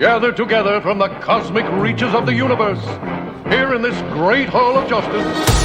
Gathered together from the cosmic reaches of the universe, here in this great hall of justice.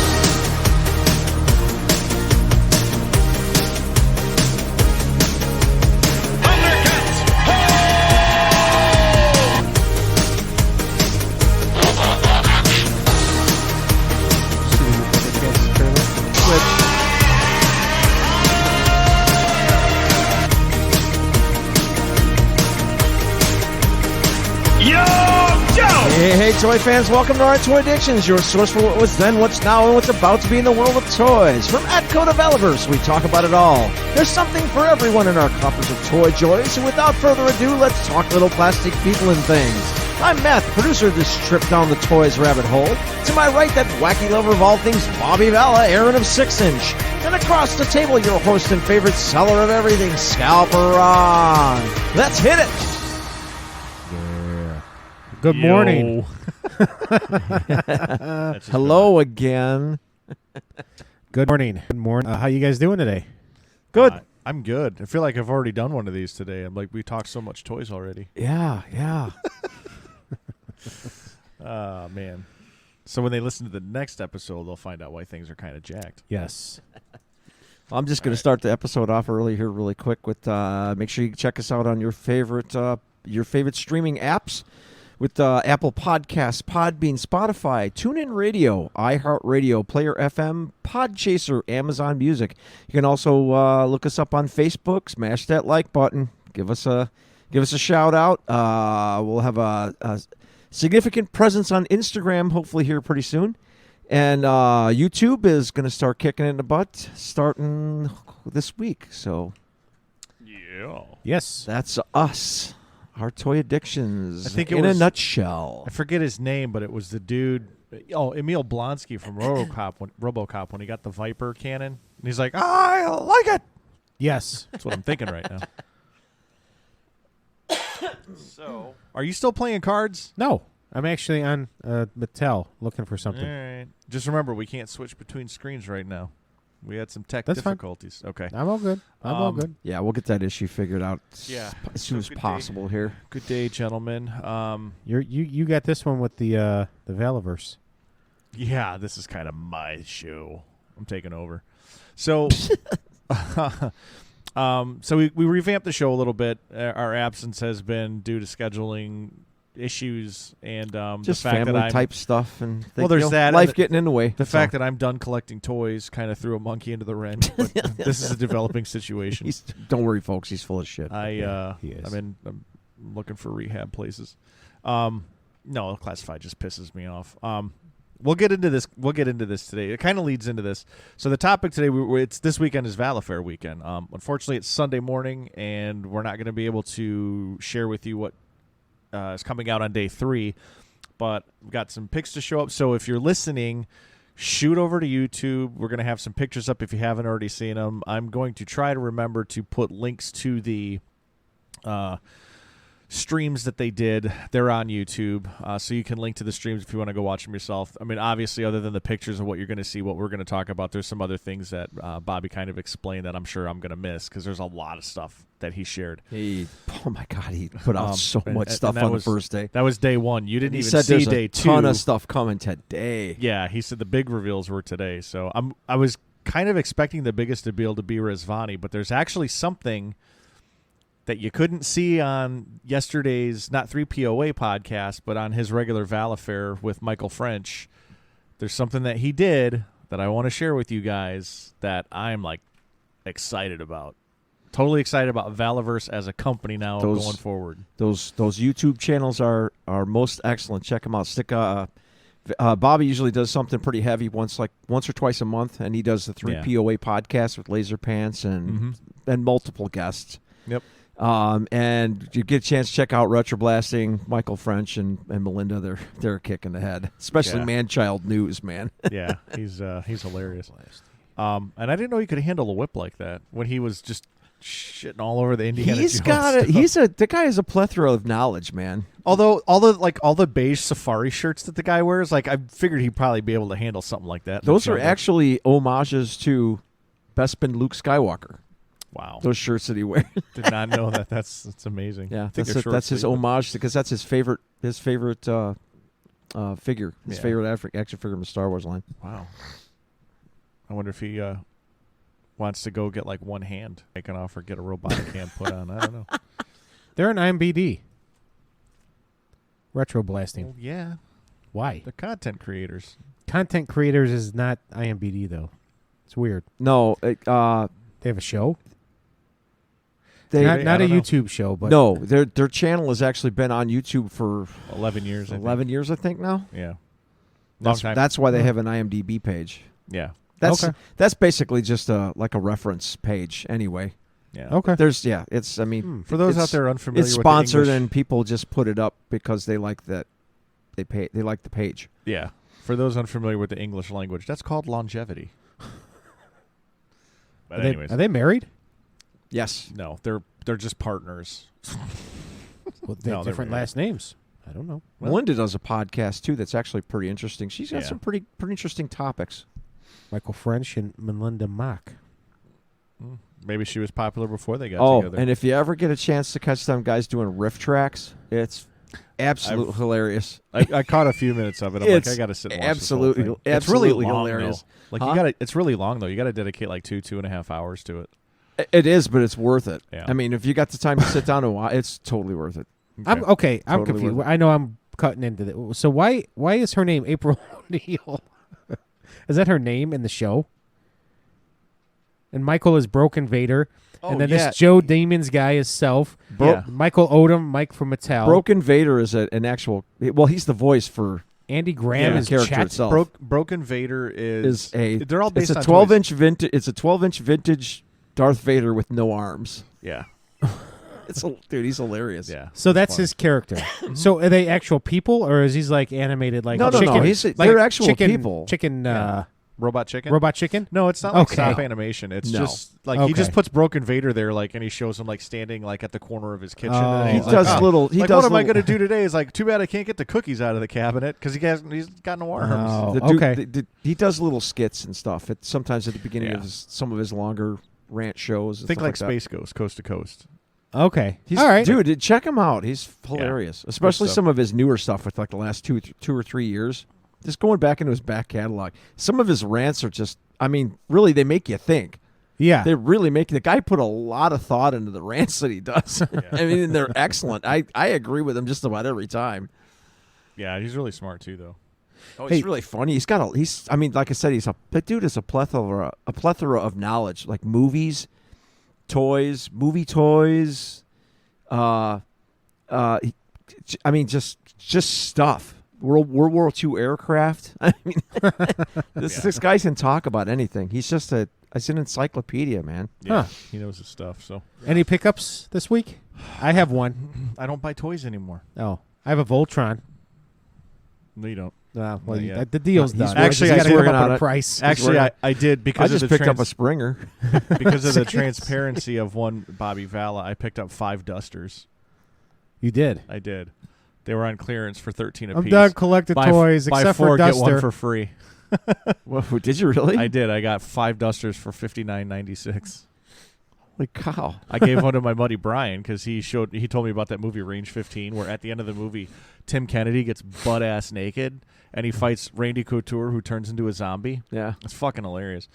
Hey, toy fans, welcome to our Toy Addictions, your source for what was then, what's now, and what's about to be in the world of toys. From Atco to Valaverse, we talk about it all. There's something for everyone in our coffers of toy joys, so without further ado, let's talk little plastic people and things. I'm Matt, producer of this trip down the toys rabbit hole. To my right, that wacky lover of all things, Bobby Vala, Aaron of 6 Inch. And across the table, your host and favorite seller of everything, Scalper Ron. Let's hit it! Good morning. Hello again. Good morning. Good morning. How you guys doing today? Good. I'm good. I feel like I've already done one of these today. I'm like, we talked so much toys already. Yeah. Oh, man. So when they listen to the next episode, they'll find out why things are kind of jacked. Yes. I'm just going to start the episode off early here really quick with make sure you check us out on your favorite streaming apps. With Apple Podcasts, Podbean, Spotify, TuneIn Radio, iHeartRadio, Player FM, Podchaser, Amazon Music. You can also look us up on Facebook. Smash that like button. Give us a shout out. We'll have a significant presence on Instagram hopefully here pretty soon. And YouTube is going to start kicking it in the butt starting this week. So, yeah. Yes. That's us. Our toy addictions, I think in a nutshell. I forget his name, but it was the dude, Emil Blonsky from RoboCop when he got the Viper cannon. And he's like, I like it. Yes. That's what I'm thinking right now. So, are you still playing cards? No. I'm actually on Mattel looking for something. All right. Just remember, we can't switch between screens right now. We had some tech That's difficulties. Fine. Okay. I'm all good. All good. Yeah, we'll get that issue figured out Yeah. as soon as possible here. Good day, gentlemen. You got this one with the Valaverse. Yeah, this is kind of my show. I'm taking over. So, so we revamped the show a little bit. Our absence has been due to scheduling issues and just the fact family that type stuff and there's that life and getting in the way. The fact that I'm done collecting toys kind of threw a monkey into the wrench. But this is a developing situation. Don't worry, folks. He's full of shit. He is. I'm looking for rehab places. No, classified just pisses me off. We'll get into this. We'll get into this today. It kind of leads into this. So the topic today, it's this weekend is ValaFair weekend. Unfortunately, it's Sunday morning, and we're not going to be able to share with you what is coming out on day 3. But we've got some pics to show up. So if you're listening, shoot over to YouTube. We're going to have some pictures up if you haven't already seen them. I'm going to try to remember to put links to the streams that they did. They're on YouTube, so you can link to the streams if you want to go watch them yourself. I mean, obviously, other than the pictures of what you're going to see, what we're going to talk about, there's some other things that Bobby kind of explained that I'm sure I'm going to miss because there's a lot of stuff that he shared. Oh my God, he put out so much stuff on the first day. That was day 1. You didn't even said see there's day a 2. ton of stuff coming today. Yeah, he said the big reveals were today. So I was kind of expecting the biggest to be able to be Rizvani, but there's actually something that you couldn't see on yesterday's, not 3POA podcast, but on his regular ValaFair with Michael French. There's something that he did that I want to share with you guys that I'm like excited about. Totally excited about Valaverse as a company now going forward. Those YouTube channels are most excellent. Check them out. Bobby usually does something pretty heavy once or twice a month, and he does the 3POA podcast with Laser Pants and multiple guests. Yep. And you get a chance to check out Retro Blasting, Michael French and Melinda. They're kicking the head, especially Man-Child News, man. Yeah, he's hilarious. And I didn't know he could handle a whip like that when he was just shitting all over the Indiana Jones stuff. The guy has a plethora of knowledge, man. Although all the beige safari shirts that the guy wears, like I figured he'd probably be able to handle something like that. Those are actually homages to Bespin Luke Skywalker. Wow. Those shirts that he wears. Did not know that. That's amazing. Yeah, Think they're short that's his sleeve. homage because that's his favorite figure, his Yeah. favorite action figure in the Star Wars line. Wow. I wonder if he wants to go get like one hand taken off or get a robotic hand put on. I don't know. They're an IMBD. Retro blasting. Well, yeah, Why? they're content creators. Content creators is not IMBD though. It's weird. No, They have a show. they not I a don't know. YouTube show, but no, their channel has actually been on YouTube for 11 years. I think. 11 years, I think now. Yeah. Long time. That's why they have an IMDb page. Yeah. That's Okay. that's basically just like a reference page anyway. Yeah. okay. There's it's I mean For those it's- out there unfamiliar it's with sponsored the English, and people just put it up because they like that they like the page. yeah. For those unfamiliar with the English language, that's called longevity. But anyways, Are they married? Yes. no, they're just partners. Well, they No, have they're different married. last names. I don't know. Well- Melinda does a podcast too that's actually pretty interesting. She's got Yeah. some pretty interesting topics. Michael French and Melinda Mock. Maybe she was popular before they got Oh, together. and if you ever get a chance to catch them guys doing riff tracks, it's absolutely I've- hilarious. I caught a few minutes of it. I'm It's like, I got to sit and watch absolutely- this whole thing. absolutely it's really long, hilarious. Though. Like Huh? you got to. It's really long though. You got to dedicate like 2.5 hours to it. It is, but it's worth it. Yeah. I mean, if you got the time to sit down and watch, it's totally worth it. I'm Totally confused. worth it. I know I'm cutting into this. So why is her name April O'Neil? Is that her name in the show? And Michael is Broken Vader. Oh, and then yeah. this Joe Damon's guy is Self. Yeah. Michael Odom, Mike from Mattel. Broken Vader is an actual. Well, he's the voice for Andy Graham Yeah, is character Chet. itself. Broken Vader is a They're all based it's a on 12-inch vintage. It's a 12-inch vintage Darth Vader with no arms. Yeah. Dude, he's hilarious. Yeah. So that's fun. his character. So are they actual people, or is he's like animated like No, no, chicken? no. They're actual chicken, people. Chicken, Robot chicken. robot chicken. No, it's not like Okay. stop animation. It's No. just like he Okay. just puts Broken Vader there, like, and he shows him like standing like at the corner of his kitchen. Oh. And He he's does like, little. He like, does what am I little- going to do today? Is like, too bad I can't get the cookies out of the cabinet because he's got no arms. Oh, The dude- okay. he does little skits and stuff. Sometimes at the beginning Yeah. of some of his longer rant shows. And Think stuff like that. Space Ghost, Coast to Coast. Okay. He's, All right. dude, check him out. He's hilarious, especially stuff. some of his newer stuff with like the last two or 3 years. Just going back into his back catalog, some of his rants are just. I mean, really, they make you think. Yeah. They really make the guy put a lot of thought into the rants that he does. I mean, they're excellent. I agree with him just about every time. Yeah, he's really smart too, though. Oh, Hey. he's really funny. He's. I mean, like I said, that dude is a plethora of knowledge, like movies, toys, movie toys. I mean, just stuff. World War II aircraft. I mean, this guy can talk about anything. He's just an encyclopedia, man. Yeah, Huh. he knows his stuff. So Any pickups this week? I have one. I don't buy toys anymore. Oh, I have a Voltron. No, you don't. Well, Not yet. the deal's He's done. working- Actually, you I got to he's come working up on with a it. price. Actually, working- I did because I just of the picked up a Springer. because of the transparency of one Bobby Vala. I picked up 5 dusters. You did. I did. They were on clearance for 13 I'm apiece. done collecting Buy toys buy except 4, for get Duster. 1 for free. Whoa, did you really? I did. I got 5 dusters for $59.96. Holy cow! I gave one to my buddy Brian because he told me about that movie Range 15, where at the end of the movie, Tim Kennedy gets butt ass naked and he fights Randy Couture, who turns into a zombie. Yeah. It's fucking hilarious.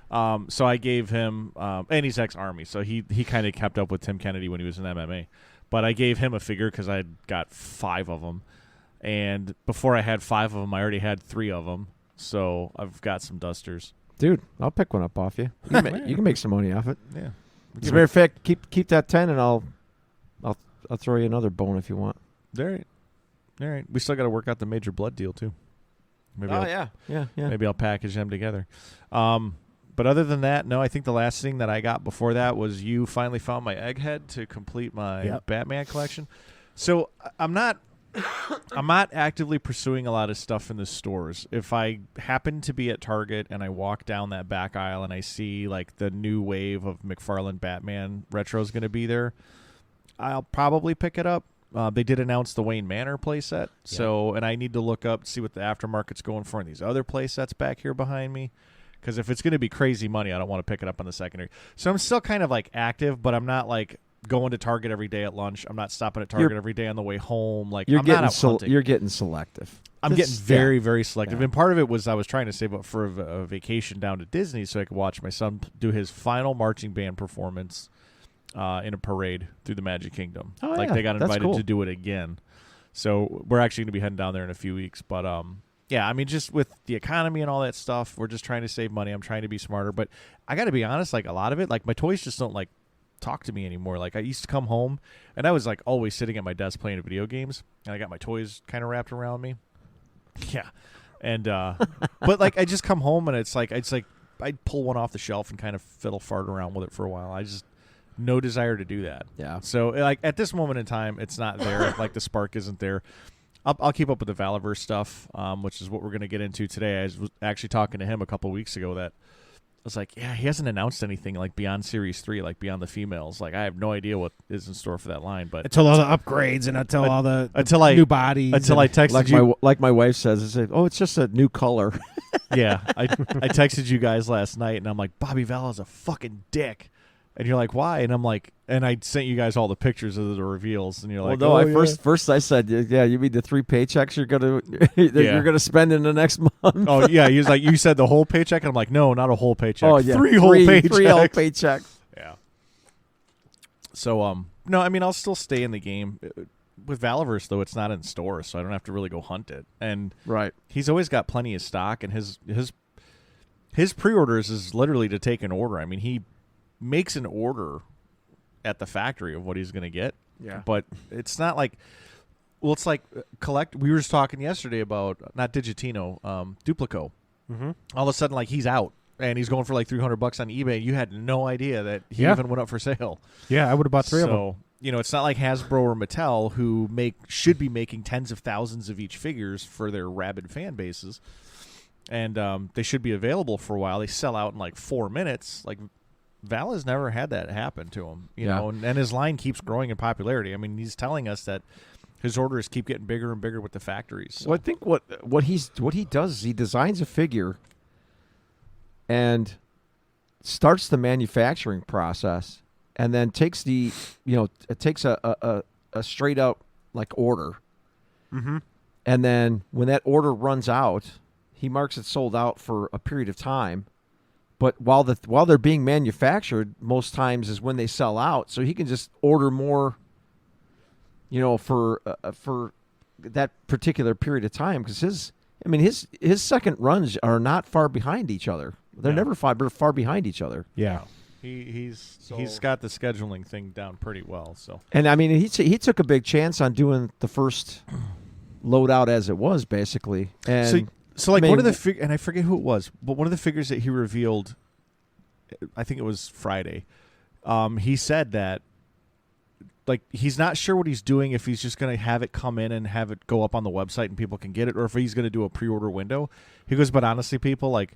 So I gave him, and he's ex-Army, so he kind of kept up with Tim Kennedy when he was in MMA. But I gave him a figure because I got 5 of them, and before I had 5 of them, I already had 3 of them. So I've got some dusters. Dude, I'll pick one up off you. You can make some money off it. Yeah. As a matter of fact, keep that 10, and I'll throw you another bone if you want. All right. All right. We still got to work out the Major Blood deal too. Maybe I'll, yeah. maybe I'll package them together. But other than that, no. I think the last thing that I got before that was you finally found my Egghead to complete my Batman collection. So I'm not actively pursuing a lot of stuff in the stores. If I happen to be at Target and I walk down that back aisle and I see like the new wave of McFarlane Batman retro is going to be there, I'll probably pick it up. They did announce the Wayne Manor playset, and I need to look up, see what the aftermarket's going for in these other playsets back here behind me, because if it's going to be crazy money, I don't want to pick it up on the secondary. So I'm still kind of like active, but I'm not like going to Target every day at lunch. I'm not stopping at Target every day on the way home. Like I'm not out hunting. You're getting selective. I'm getting very, very selective. And part of it was I was trying to save up for a vacation down to Disney so I could watch my son do his final marching band performance in a parade through the Magic Kingdom. Oh, like yeah. they got That's invited cool. to do it again. So we're actually going to be heading down there in a few weeks. But yeah, I mean, just with the economy and all that stuff, we're just trying to save money. I'm trying to be smarter. But I got to be honest, like a lot of it, like my toys just don't like talk to me anymore. Like I used to come home and I was like always sitting at my desk playing video games, and I got my toys kind of wrapped around me. Yeah. And but like I just come home and it's like I'd pull one off the shelf and kind of fiddle fart around with it for a while. I just no desire to do that. Yeah. So like at this moment in time, it's not there. Like the spark isn't there. I'll keep up with the Valaverse stuff, which is what we're going to get into today. I was actually talking to him a couple weeks ago that I was like, yeah, he hasn't announced anything like beyond Series 3, like beyond the females. Like I have no idea what is in store for that line. But Until all the upgrades and until all the until new bodies. Until I texted you. Like my wife says, it's just a new color. Yeah, I texted you guys last night, and I'm like, Bobby Vala's a fucking dick. And you're like, why? And I'm like, and I sent you guys all the pictures of the reveals, and you're like, well, no, oh, first I said, yeah, you mean the 3 paychecks you're gonna spend in the next month? Oh yeah, he was like, you said the whole paycheck, and I'm like, no, not a whole paycheck. Oh yeah, 3 whole paychecks. 3 whole paychecks. Yeah. So no, I mean, I'll still stay in the game. With Valaverse though, it's not in store, so I don't have to really go hunt it. And right, he's always got plenty of stock, and his pre-orders is literally to take an order. I mean, he makes an order at the factory of what he's going to get. Yeah. But it's not like, well, it's like collect. We were just talking yesterday about not Digitino, Duplico. Mm-hmm. All of a sudden, like he's out and he's going for like $300 on eBay. You had no idea that he even went up for sale. Yeah, I would have bought 3 of them. So, you know, it's not like Hasbro or Mattel who should be making tens of thousands of each figures for their rabid fan bases. And they should be available for a while. They sell out in like 4 minutes. Like Val has never had that happen to him, you know, and his line keeps growing in popularity. I mean, he's telling us that his orders keep getting bigger and bigger with the factories. So. Well, I think what he does is he designs a figure and starts the manufacturing process, and then takes a straight out like order, and then when that order runs out, he marks it sold out for a period of time. But while they're being manufactured, most times is when they sell out. So he can just order more, you know, for that particular period of time, because his second runs are not far behind each other. They're never far behind each other. Yeah, he's got the scheduling thing down pretty well. So, and I mean, he took a big chance on doing the first loadout as it was, basically. And So like one of the and I forget who it was, but one of the figures that he revealed, I think it was Friday, he said that like he's not sure what he's doing, if he's just going to have it come in and have it go up on the website and people can get it, or if he's going to do a pre-order window. He goes, but honestly, people, like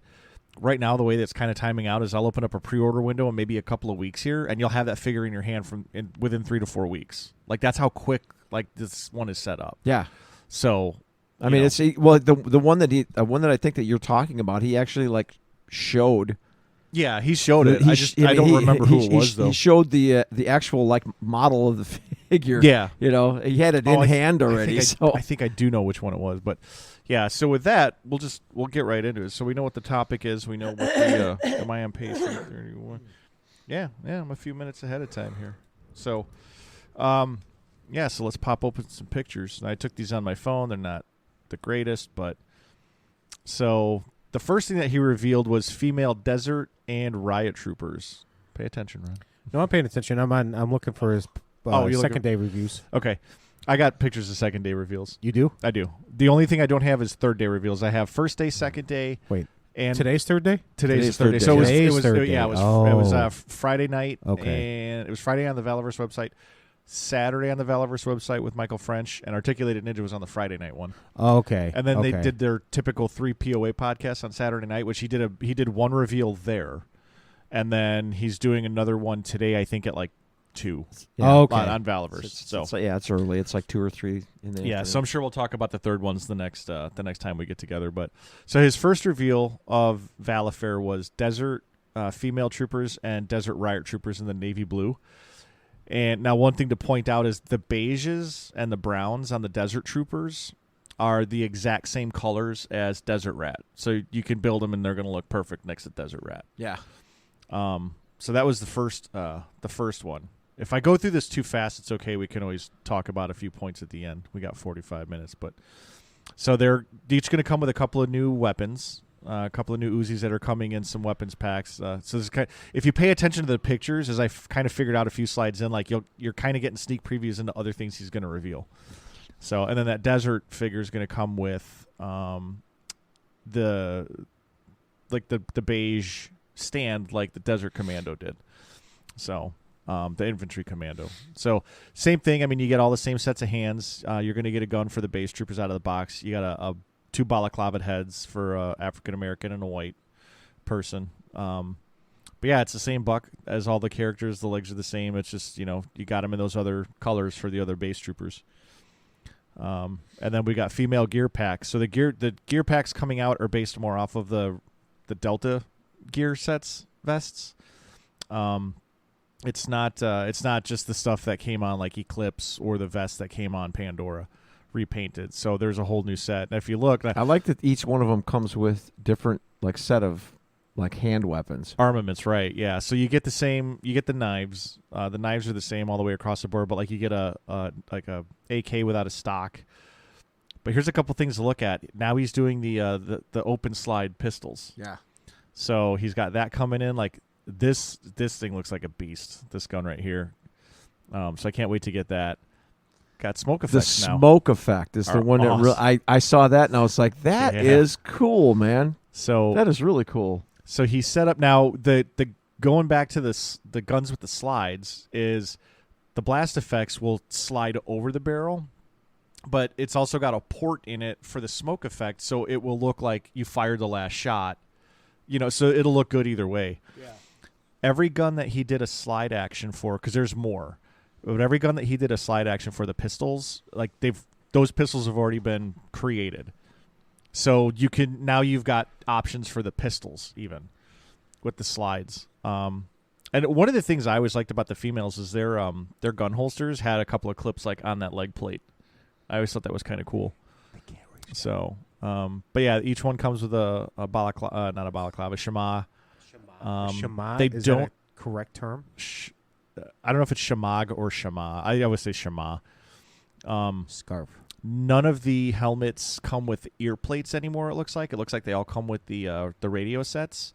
right now the way that's kind of timing out is I'll open up a pre-order window in maybe a couple of weeks here, and you'll have that figure in your hand within 3 to 4 weeks. Like that's how quick like this one is set up. Yeah. So. I mean, it's the one that I think that you're talking about. He actually like showed. Yeah, he showed it. I don't remember who it was though. He showed the actual like model of the figure. Yeah, you know, he had it in hand already. I think I do know which one it was, but yeah. So with that, we'll get right into it. So we know what the topic is. We know what the am I on pace 31? Yeah, I'm a few minutes ahead of time here. So, yeah. So let's pop open some pictures. And I took these on my phone. They're not the greatest, but so the first thing that he revealed was female desert and riot troopers. Pay attention, Ron. No, I'm paying attention. I'm looking for his second day reviews. Okay, I got pictures of second day reveals. You do? I do. The only thing I don't have is third day reveals. I have first day, second day. Wait, and today's third day? Today's third day. So it was Oh. Friday night. Okay. And it was Friday on the Valaverse website. Saturday on the Valaverse website with Michael French, and Articulated Ninja was on the Friday night one. Oh, okay. And then they did their typical 3 POA podcasts on Saturday night, which he did one reveal there, and then he's doing another one today, I think at like 2 Oh, okay. on Valaverse. It's early. It's like 2 or 3 in the Yeah, afternoon. so I'm sure we'll talk about the third ones the next time we get together. But so his first reveal of ValaFair was Desert Female Troopers and Desert Riot Troopers in the navy blue. And now one thing to point out is the beiges and the browns on the Desert Troopers are the exact same colors as Desert Rat. So you can build them and they're going to look perfect next to Desert Rat. Yeah. So that was the first one. If I go through this too fast, it's okay. We can always talk about a few points at the end. We got 45 minutes, but so they're each going to come with a couple of new weapons, a couple of new Uzis that are coming in some weapons packs. So this if you pay attention to the pictures, as I kind of figured out a few slides in, like you're kind of getting sneak previews into other things he's going to reveal. So and then that desert figure is going to come with the beige stand like the Desert Commando did. So the infantry commando. So same thing. I mean, you get all the same sets of hands. You're going to get a gun for the base troopers out of the box. You got two balaclava heads for African American and a white person. But yeah, it's the same buck as all the characters. The legs are the same. It's just you got them in those other colors for the other base troopers. And then we got female gear packs. So the gear packs coming out are based more off of the Delta gear sets vests. It's not just the stuff that came on like Eclipse or the vest that came on Pandora repainted. So there's a whole new set. And if you look, I like that each one of them comes with different set of hand weapons. Armaments, right? Yeah. So you get the same. You get the knives. The knives are the same all the way across the board, but you get a AK without a stock. But here's a couple things to look at. Now he's doing the open slide pistols. Yeah. So he's got that coming in. This thing looks like a beast. This gun right here. So I can't wait to get that. Got smoke effects now. The smoke effect is the one awesome. that I saw that and I was like, that is cool, man. So that is really cool. So he set up now the going back to the guns with the slides is the blast effects will slide over the barrel, but it's also got a port in it for the smoke effect, so it will look like you fired the last shot. So it'll look good either way. Yeah. Every gun that he did a slide action for, because there's more, but every gun that he did a slide action for, the pistols, those pistols have already been created. So you've got options for the pistols even with the slides. And one of the things I always liked about the females is their gun holsters had a couple of clips on that leg plate. I always thought that was kind of cool. So, but yeah, each one comes with a balaclava, not a balaclava, shema. Shema, they is don't that a correct term? I don't know if it's shamag or shema. I always say shema. Scarf. None of the helmets come with ear plates anymore. It looks like they all come with the radio sets,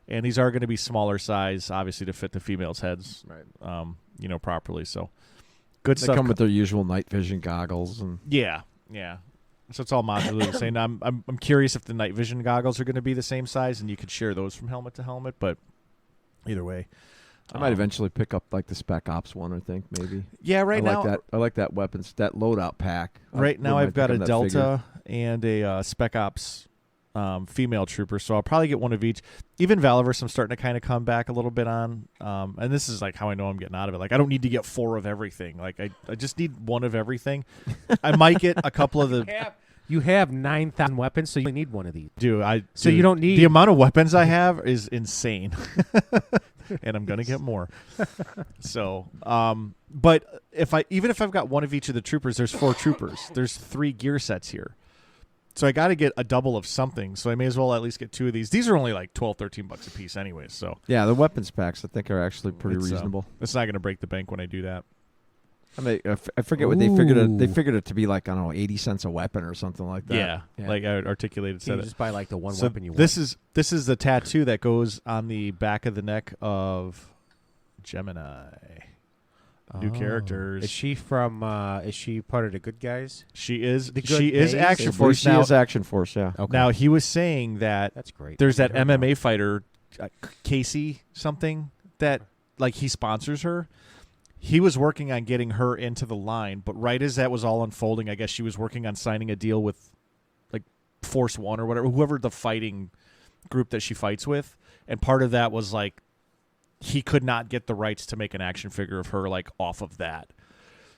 and these are going to be smaller size, obviously to fit the females' heads, right? Properly. So good stuff. They come with their usual night vision goggles and yeah. So it's all modularly the same. I'm curious if the night vision goggles are going to be the same size, and you could share those from helmet to helmet. But either way, I might eventually pick up the Spec Ops one. I think maybe. Yeah, right now I like that weapons, that loadout pack. Right now I've got a Delta and a Spec Ops female trooper, so I'll probably get one of each. Even Valaverse, I'm starting to kind of come back a little bit on, and this is how I know I'm getting out of it. I don't need to get 4 of everything. I just need 1 of everything. I might get a couple of the. You have 9,000 weapons, so you only need one of these. So you don't need the amount of weapons I have is insane, and I'm gonna get more. So, but even if I've got 1 of each of the troopers, there's 4 troopers. There's 3 gear sets here. So I got to get a double of something. So I may as well at least get 2 of these. These are only $12-13 a piece anyway. So yeah, the weapons packs I think are actually pretty reasonable. It's not going to break the bank when I do that. I mean, I forget what they figured it. They figured it to be I don't know, 80 cents a weapon or something like that. Yeah. Like I articulated. So you just buy the one so weapon you want. This is the tattoo that goes on the back of the neck of Gemini. New characters. Is she from? Is she part of the good guys? She is. The good She is days? Action I believe Force she now. is Action Force. Yeah. Okay. Now he was saying that That's great. there's that I heard MMA fighter, Casey something that he sponsors her. He was working on getting her into the line, but right as that was all unfolding, I guess she was working on signing a deal with Force One or whatever, whoever the fighting group that she fights with, and part of that was he could not get the rights to make an action figure of her like off of that.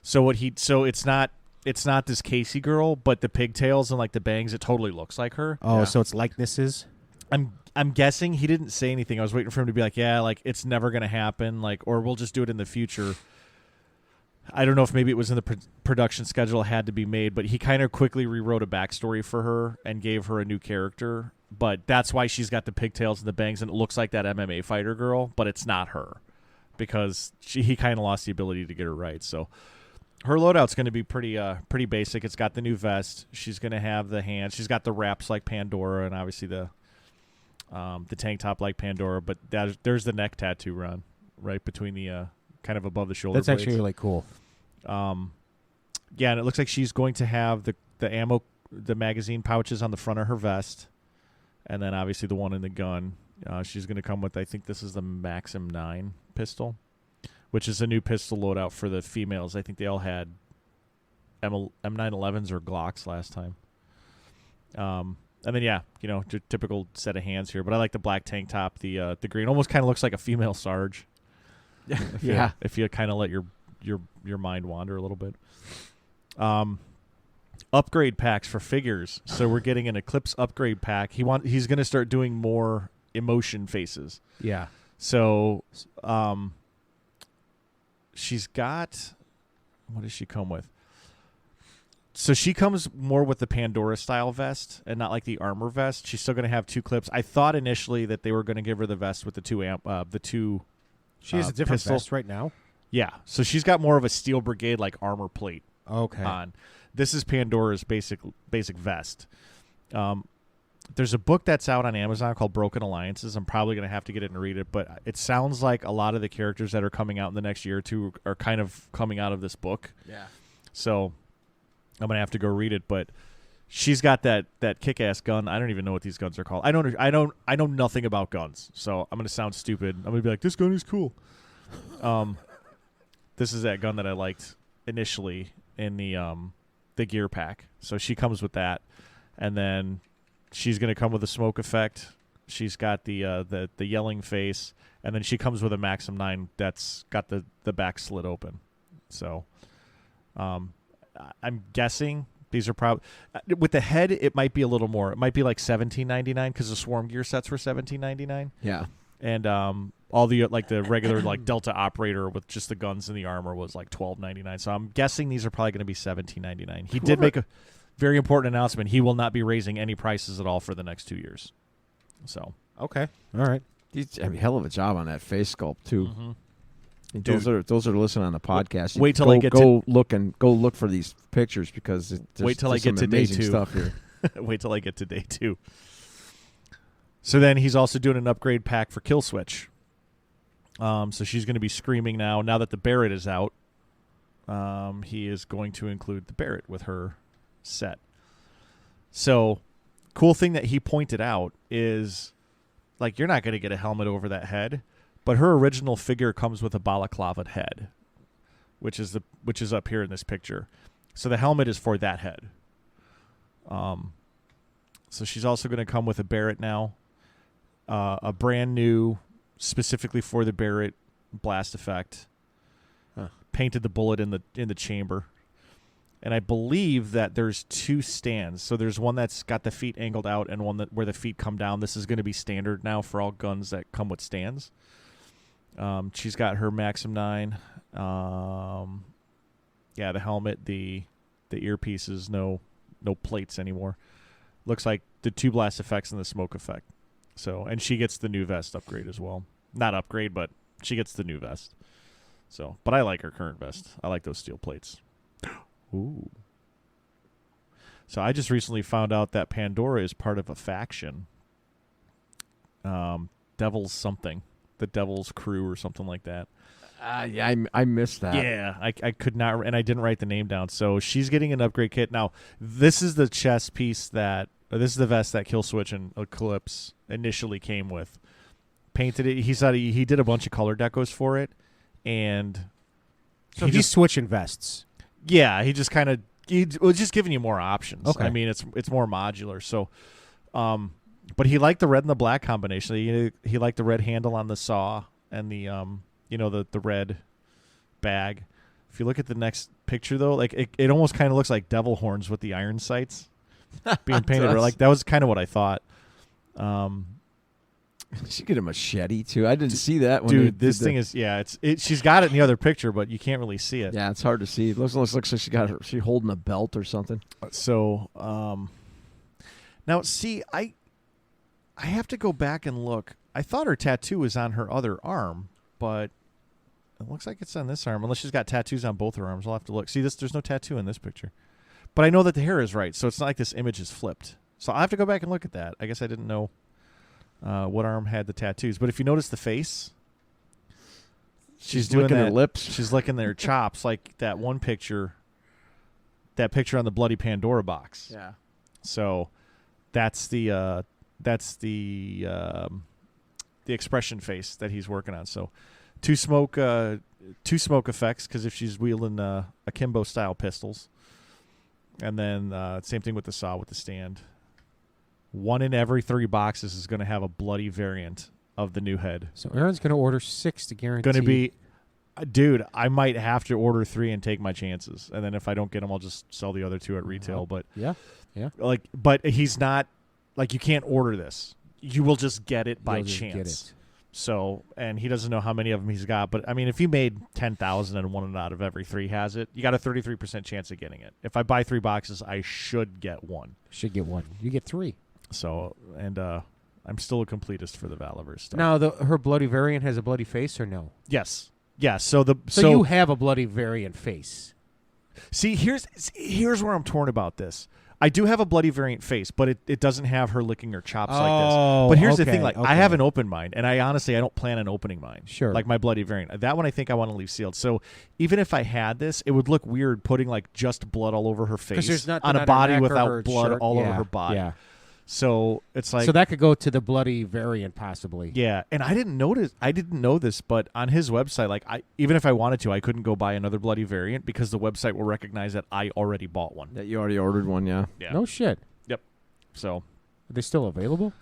So it's not this Casey girl, but the pigtails and like the bangs, it totally looks like her. Oh, so it's likenesses. I'm guessing he didn't say anything. I was waiting for him to be like, yeah, like it's never gonna happen, like, or we'll just do it in the future. I don't know if maybe it was in the production schedule, it had to be made, but he kind of quickly rewrote a backstory for her and gave her a new character. But that's why she's got the pigtails and the bangs, and it looks like that MMA fighter girl, but it's not her because he kind of lost the ability to get her right. So her loadout's going to be pretty basic. It's got the new vest. She's going to have the hands. She's got the wraps like Pandora, and obviously the tank top like Pandora. But there's the neck tattoo run right between the kind of above the shoulder. That's actually really cool. Yeah, and it looks like she's going to have the magazine pouches on the front of her vest, and then obviously the one in the gun. She's going to come with, I think this is the Maxim 9 pistol, which is a new pistol loadout for the females. I think they all had M911s or Glocks last time. And then, yeah, typical set of hands here. But I like the black tank top, the green. Almost kind of looks like a female Sarge. If you kind of let your mind wander a little bit. Upgrade packs for figures. So we're getting an Eclipse upgrade pack. He's going to start doing more emotion faces. Yeah. So she's got, what does she come with? So she comes more with the Pandora style vest and not like the armor vest. She's still going to have 2 clips. I thought initially that they were going to give her the vest with the two She has a different pistol. vest right now. Yeah, so she's got more of a Steel Brigade like armor plate. Okay. On. This is Pandora's basic vest. There's a book that's out on Amazon called Broken Alliances. I'm probably going to have to get it and read it, but it sounds like a lot of the characters that are coming out in the next year or two are kind of coming out of this book. Yeah. So I'm going to have to go read it, but she's got that kick-ass gun. I don't even know what these guns are called. I know nothing about guns, so I'm going to sound stupid. I'm going to be like, this gun is cool. This is that gun that I liked initially in the gear pack. So she comes with that, and then she's going to come with a smoke effect. She's got the yelling face, and then she comes with a Maxim 9 that's got the back slit open. So I'm guessing these are probably with the head. It might be a little more. It might be like $17.99 because the Swarm gear sets were $17.99. Yeah, and all the like the regular like Delta operator with just the guns and the armor was like $12.99. So I'm guessing these are probably going to be $17.99. He did make a very important announcement. He will not be raising any prices at all for the next 2 years. So okay, all right. He's a hell of a job on that face sculpt too. Mm-hmm. Those are listening on the podcast. Wait till go, I get go look for these pictures because wait till I get to day 2 stuff here. Wait till I get to day 2. So then he's also doing an upgrade pack for Kill Switch. So she's going to be screaming now that the Barrett is out. He is going to include the Barrett with her set. So cool thing that he pointed out is like you're not going to get a helmet over that head, but her original figure comes with a balaclava head, which is up here in this picture. So the helmet is for that head. So she's also going to come with a Barrett now, a brand new, specifically for the Barrett blast effect. Painted the bullet in the chamber, and I believe that there's 2 stands. So there's one that's got the feet angled out, and one where the feet come down. This is going to be standard now for all guns that come with stands. She's got her Maxim 9. The helmet, the earpieces, no plates anymore. Looks like the 2 blast effects and the smoke effect. So, and she gets the new vest upgrade as well. Not upgrade, but she gets the new vest. So, but I like her current vest. I like those steel plates. Ooh. So I just recently found out that Pandora is part of a faction. Devil's something. The Devil's Crew or something like that. Yeah, I missed that. Yeah, I could not, and I didn't write the name down. So she's getting an upgrade kit. Now, this is the chest piece this is the vest that Kill Switch and Eclipse initially came with. Painted it. He said he did a bunch of color decos for it, and so he's switching vests. Yeah, he just kind of he was just giving you more options. Okay. I mean, it's more modular. So, but he liked the red and the black combination. He liked the red handle on the saw and the the red bag. If you look at the next picture though, like it almost kind of looks like devil horns with the iron sights being painted. Or like that was kind of what I thought. She get a machete too. I didn't see that one. Dude, this thing is she's got it in the other picture, but you can't really see it. Yeah, it's hard to see. It looks like she's holding a belt or something. So now see, I have to go back and look. I thought her tattoo was on her other arm, but it looks like it's on this arm. Unless she's got tattoos on both her arms, I'll have to look. See, there's no tattoo in this picture, but I know that the hair is right, so it's not like this image is flipped. So I'll have to go back and look at that. I guess I didn't know what arm had the tattoos, but if you notice the face, she's doing licking that, her lips. She's licking their chops, like that one picture. That picture on the bloody Pandora box. Yeah. So that's the expression face that he's working on. So two smoke effects, because if she's wielding akimbo style pistols, and then same thing with the saw with the stand. 1 in every 3 boxes is going to have a bloody variant of the new head. So Aaron's going to order 6 to guarantee. Going to be, dude, I might have to order 3 and take my chances, and then if I don't get them, I'll just sell the other 2 at retail. But yeah, but he's not like, you can't order this. You will just get it by You'll just chance. get it. So, and he doesn't know how many of them he's got. But I mean, if you made 10,000 and 1 out of every 3 has it, you got a 33% chance of getting it. If I buy 3 boxes, I should get 1. Should get 1. You get 3. So, and I'm still a completist for the Valaverse stuff. Now, her bloody variant has a bloody face, or no? Yes. Yeah. So you have a bloody variant face. See, here's where I'm torn about this. I do have a bloody variant face, but it doesn't have her licking her chops like this. But here's the thing: like, I have an open mine, and I honestly don't plan on opening mine. Sure. Like my bloody variant, that one I think I want to leave sealed. So even if I had this, it would look weird putting like just blood all over her face there's nothing on a on her body neck or without her blood shirt. all over Yeah, her body. yeah. So it's like, So that could go to the bloody variant, possibly. yeah. And I didn't know this, but on his website, like, even if I wanted to, I couldn't go buy another bloody variant because the website will recognize that I already bought one. that you already ordered one, yeah. Yeah. No shit. Yep. So. Are they still available?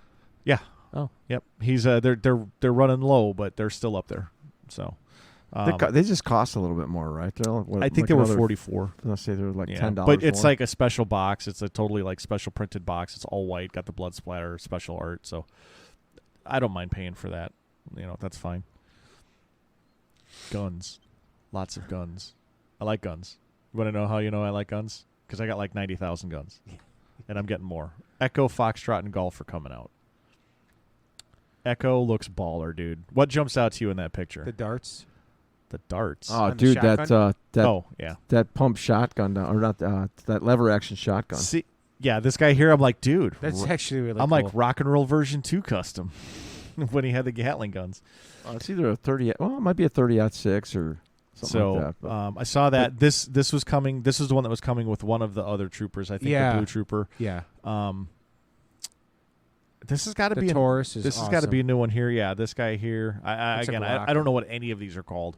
Yeah. Oh. Yep. He's they're running low, but they're still up there. So. They just cost a little bit more, right? I think they were 44. Let's say they're like $10. But it's more. like a special box. It's a totally like special printed box. It's all white, got the blood splatter, special art. So I don't mind paying for that. That's fine. Guns. Lots of guns. I like guns. You want to know how you know I like guns? Because I got like 90,000 guns. And I'm getting more. Echo, Foxtrot, and Golf are coming out. Echo looks baller, dude. What jumps out to you in that picture? The darts. The darts. Oh, On the dude, shotgun? that pump shotgun, or not that lever action shotgun. See, yeah, this guy here, I'm like, dude. That's actually really I'm cool. like Rock and Roll version 2 custom when he had the Gatling guns. It's either a 30. Well, it might be a 30-06 or something like that. But I saw that this was coming. This was the one that was coming with one of the other troopers. I think the Blue Trooper. Yeah. This has got to be Taurus. This has got to be a new one here. Yeah, this guy here. I don't know what any of these are called.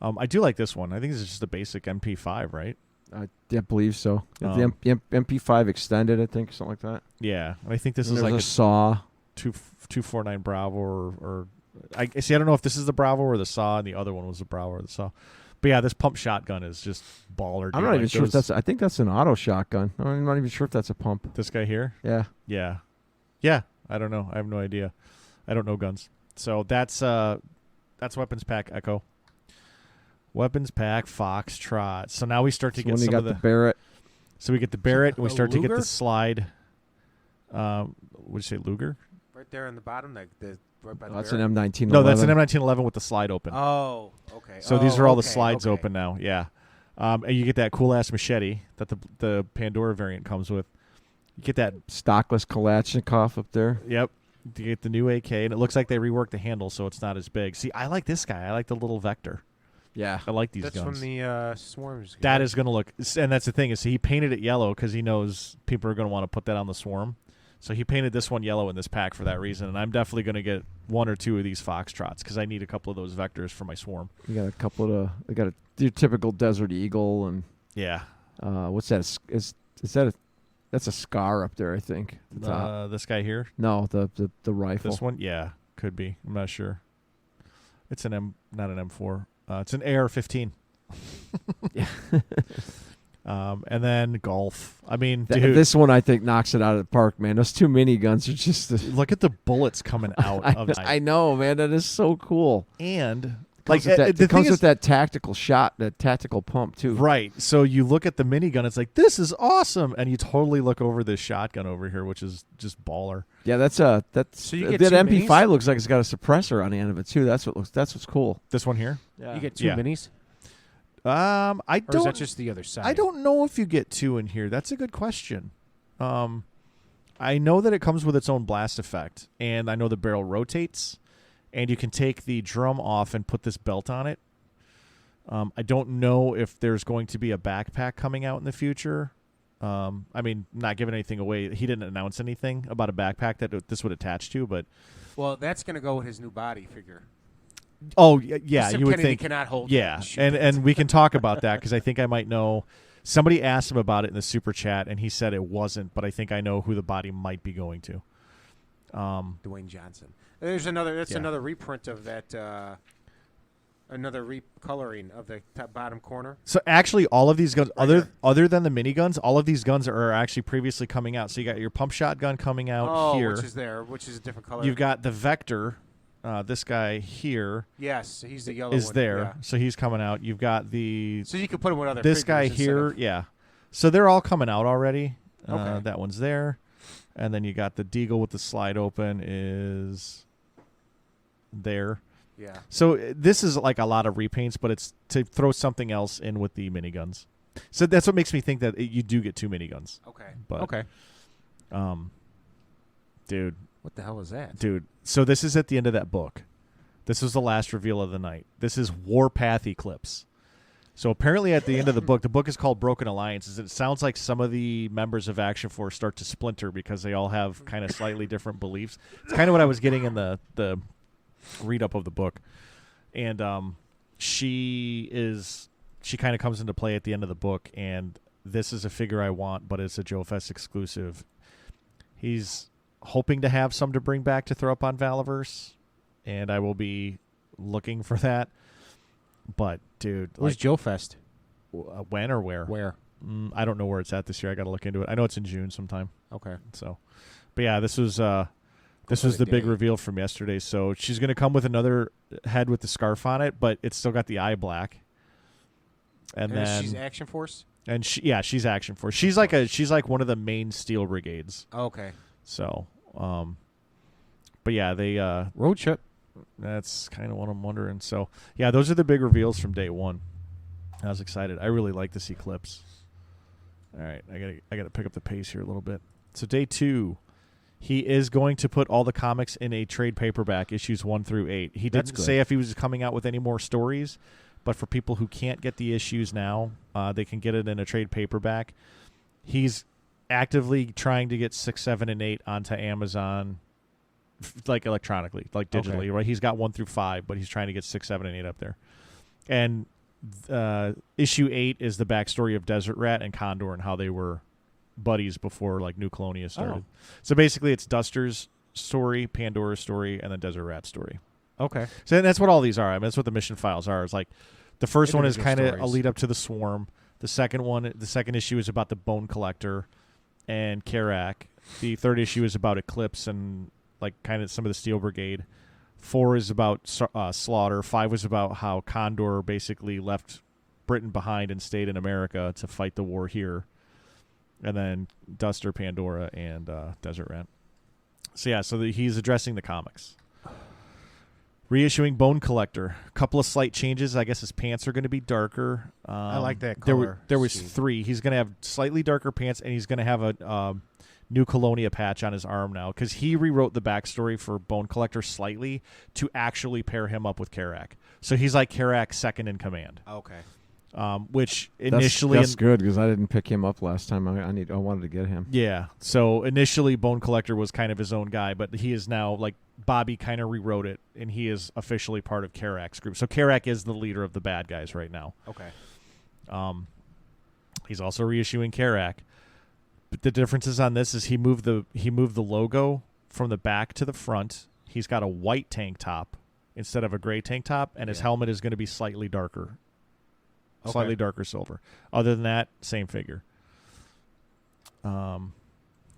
I do like this one. I think this is just a basic MP5, right? I believe so. The MP5 extended, I think, something like that. Yeah, I think this And is there's like a saw. 249 Bravo or I see. I don't know if this is the Bravo or the saw, and the other one was the Bravo or the saw. But yeah, this pump shotgun is just baller. Dude. I'm not even sure if that's. I think that's an auto shotgun. I'm not even sure if that's a pump. This guy here. Yeah. Yeah. I don't know. I have no idea. I don't know guns. So that's weapons pack Echo. Weapons pack Foxtrot. So now we start to get some of the Barrett. So we get the Barrett, and we start to get Luger? the slide. What did you say, Luger? Right there in the bottom, right by the That's barrel. an M19. No, that's an M1911 with the slide open. Oh, okay. So these are all the slides open now. Yeah, and you get that cool ass machete that the Pandora variant comes with. You get that stockless Kalashnikov up there. Yep. You get the new AK, and it looks like they reworked the handle so it's not as big. See, I like this guy. I like the little Vector. Yeah, I like these That's guns. from the Swarms. That is going to look, and that's the thing is he painted it yellow because he knows people are going to want to put that on the Swarm. So he painted this one yellow in this pack for that reason, and I'm definitely going to get 1 or 2 of these Foxtrots because I need a couple of those Vectors for my Swarm. You got a couple of. They got your typical Desert Eagle and. Yeah. What's that? Is that a? That's a Scar up there, I think. This guy here? No, the rifle. This one? Yeah, could be. I'm not sure. It's not an M4. It's an AR-15. Yeah. And then golf. I mean, dude, This one I think knocks it out of the park, man. Those two miniguns are just. look at the bullets coming out of the I know, man. That is so cool. And Like like it the comes thing with is, that tactical shot, that tactical pump too. right. So you look at the minigun, it's like, this is awesome, and you totally look over this shotgun over here, which is just baller. Yeah, that's So you get that two MP5 minis? looks like it's got a suppressor on the end of it too. That's what's cool. This one here. Yeah. You get two Yeah. minis? I Or is don't. that just the other side? I don't know if you get two in here. That's a good question. I know that it comes with its own blast effect, and I know the barrel rotates, and you can take the drum off and put this belt on it. I don't know if there's going to be a backpack coming out in the future. I mean, not giving anything away. He didn't announce anything about a backpack that this would attach to, but Well, that's going to go with his new body figure. oh yeah, Mr. you would Kennedy think. cannot hold Yeah, it. and we can talk about that because I think I might know. Somebody asked him about it in the super chat, and he said it wasn't, but I think I know who the body might be going to. Dwayne Johnson. There's another. That's Yeah. another reprint of that. Another recoloring of the bottom corner. So actually, all of these guns, Right here. other than the miniguns, all of these guns are actually previously coming out. So you got your pump shotgun coming out here. Which is there, which is a different color. You've got the Vector. This guy here yes, he's the yellow is one. there, Yeah. so he's coming out. You've got the So you can put him with other. this guy figures instead here, of- yeah. So they're all coming out already. Okay. That one's there, and then you got the Deagle with the slide open is there. Yeah. So this is like a lot of repaints, but it's to throw something else in with the miniguns. So that's what makes me think that you do get two miniguns. Okay. But okay. Dude, What the hell is that? dude. So this is at the end of that book. This was the last reveal of the night. This is Warpath Eclipse. So apparently at the end of the book is called Broken Alliances. It sounds like some of the members of Action Force start to splinter because they all have kind of slightly different beliefs. It's kind of what I was getting in the read-up of the book. And she kind of comes into play at the end of the book, and this is a figure I want, but it's a Joe Fest exclusive. He's hoping to have some to bring back to throw up on Valaverse, and I will be looking for that. But, dude, Where's Joe Fest? when or where? Where? I don't know where it's at this year. I got to look into it. I know it's in June sometime. Okay. So, but yeah, this was for the the big day. reveal from yesterday. So she's going to come with another head with the scarf on it, but it's still got the eye black. And then she's Action Force. she's Action Force. She's like one of the main Steel Brigades. Okay. So, but yeah, they Road trip. that's kind of what I'm wondering. So, yeah, those are the big reveals from day one. I was excited. I really like this Eclipse. All right, I gotta pick up the pace here a little bit. So day 2, he is going to put all the comics in a trade paperback, issues 1 through 8. He That's didn't good. say if he was coming out with any more stories, but for people who can't get the issues now, they can get it in a trade paperback. He's actively trying to get 6, 7, and 8 onto Amazon, like electronically, like digitally. Okay. Right? He's got 1 through 5, but he's trying to get 6, 7, and 8 up there. And issue 8 is the backstory of Desert Rat and Condor and how they were buddies before like New Colonia started. So basically, it's Duster's story, Pandora's story, and then Desert Rat's story. Okay. So that's what all these are. I mean, that's what the mission files are. It's like the first one is Individual kind of a stories. lead up to the Swarm. The second issue is about the Bone Collector and Karak. The third issue is about Eclipse and like kind of some of the Steel Brigade. 4 is about Slaughter. 5 was about how Condor basically left Britain behind and stayed in America to fight the war here. And then Duster, Pandora, and Desert Rat. So yeah, he's addressing the comics. Reissuing Bone Collector. A couple of slight changes. I guess his pants are going to be darker. I like that There color was scheme. 3. He's going to have slightly darker pants, and he's going to have a New Colonia patch on his arm now because he rewrote the backstory for Bone Collector slightly to actually pair him up with Karak. So he's like Karak's second in command. Okay. Which initially that's good because I didn't pick him up last time. I wanted to get him. Yeah. So initially, Bone Collector was kind of his own guy, but he is now like Bobby kind of rewrote it, and he is officially part of Karak's group. So Karak is the leader of the bad guys right now. Okay. He's also reissuing Karak, but the differences on this is he moved the logo from the back to the front. He's got a white tank top instead of a gray tank top, and his helmet is going to be slightly darker. Okay. Slightly darker silver. Other than that, same figure.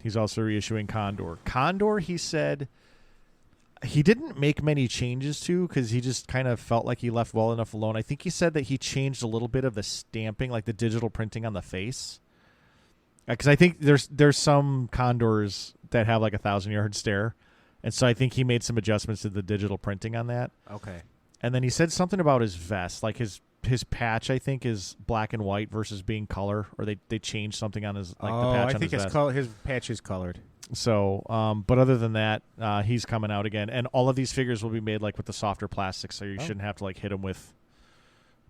He's also reissuing Condor. Condor, he said he didn't make many changes to because he just kind of felt like he left well enough alone. I think he said that he changed a little bit of the stamping, like the digital printing on the face. Because I think there's some Condors that have like 1,000-yard stare. And so I think he made some adjustments to the digital printing on that. Okay. And then he said something about his vest, like his patch, I think, is black and white versus being color, or they changed something on his the patch I on think his vest. his patch is colored. So, but other than that, he's coming out again, and all of these figures will be made like with the softer plastic, so you shouldn't have to like hit them with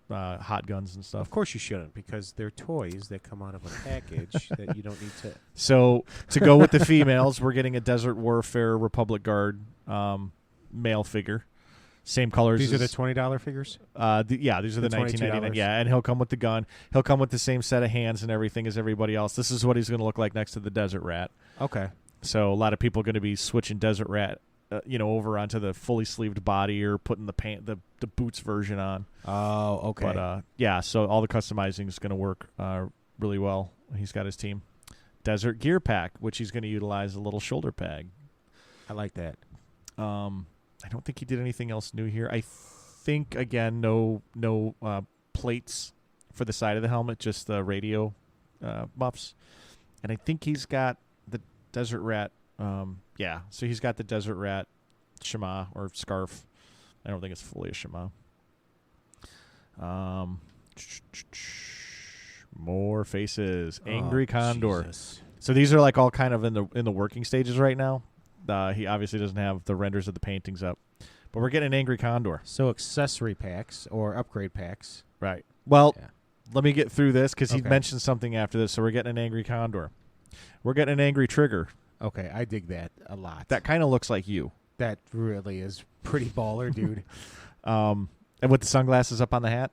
hot guns and stuff. Of course you shouldn't, because they're toys that come out of a package that you don't need to. So to go with the females, we're getting a Desert Warfare Republic Guard male figure. Same colors. These are the $20 figures? These are the $19.99. Yeah, and he'll come with the gun. He'll come with the same set of hands and everything as everybody else. This is what he's going to look like next to the Desert Rat. Okay. So a lot of people are going to be switching Desert Rat, over onto the fully sleeved body or putting the boots version on. Oh, okay. But so all the customizing is going to work really well. He's got his team. Desert Gear Pack, which he's going to utilize a little shoulder pad. I like that. I don't think he did anything else new here. I think, again, no plates for the side of the helmet, just the radio muffs. And I think he's got the Desert Rat. So he's got the Desert Rat shema or scarf. I don't think it's fully a shema. More faces. Angry Condor. Jesus. So these are like all kind of in the working stages right now. He obviously doesn't have the renders of the paintings up. But we're getting an Angry Condor. So accessory packs or upgrade packs. Right. Well, let me get through this because he Okay. mentioned something after this. So we're getting an Angry Condor. We're getting an Angry Trigger. Okay, I dig that a lot. That kind of looks like you. That really is pretty baller, dude. And with the sunglasses up on the hat.